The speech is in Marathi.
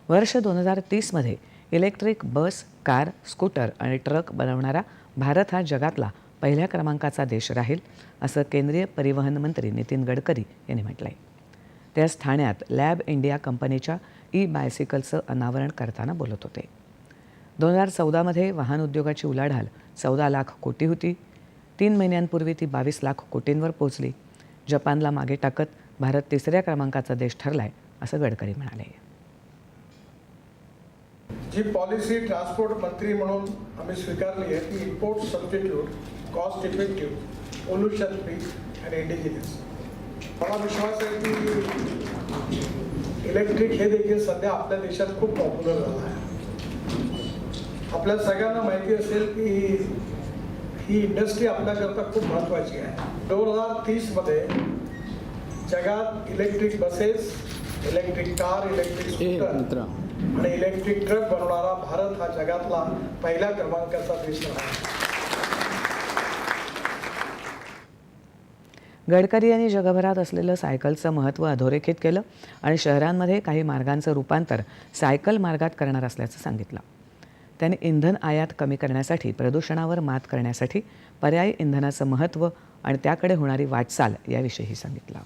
वर्ष 2030मध्ये इलेक्ट्रिक बस, कार, स्कूटर आणि ट्रक बनवणारा भारत हा जगातला पहिल्या क्रमांकाचा देश राहील, असं केंद्रीय परिवहन मंत्री नितीन गडकरी यांनी म्हटलं आहे. ते आज ठाण्यात लॅब इंडिया कंपनीच्या बायसिकलचं अनावरण करताना बोलत होते. 2014मध्ये वाहन उद्योगाची उलाढाल 14 लाख कोटी होती. 3 महिन्यांपूर्वी ती 22 लाख कोटींवर पोहोचली. जपानला मागे टाकत भारत तिसऱ्या क्रमांकाचा देश ठरलाय, असं गडकरी म्हणाले. जी पॉलिसी ट्रान्सपोर्ट मंत्री म्हणून आम्ही स्वीकारली आहे ती import substitute, cost effective, pollution free आणि इंडिजिनियस. मला विश्वास आहे की इलेक्ट्रिक हे देखील सध्या आपल्या देशात खूप पॉप्युलर झालं आहे. आपल्या सगळ्यांना माहिती असेल की ही इंडस्ट्री आपल्याकरता खूप महत्त्वाची आहे. 2030मध्ये जगात electric buses, electric car, electric scooter आणि इलेक्ट्रिक ट्रक बनवणारा भारत हा जगातला पहिल्या क्रमांकाचा देश आहे. गडकरी यांनी जगभरात असलेलं सायकलचं महत्त्व अधोरेखित केलं आणि शहरांमध्ये काही मार्गांचं रूपांतर सायकल मार्गात करणार असल्याचं सांगितलं. त्यांनी इंधन आयात कमी करण्यासाठी, प्रदूषणावर मात करण्यासाठी पर्यायी इंधनाचं महत्त्व आणि त्याकडे होणारी वाटचाल याविषयीही सांगितलं.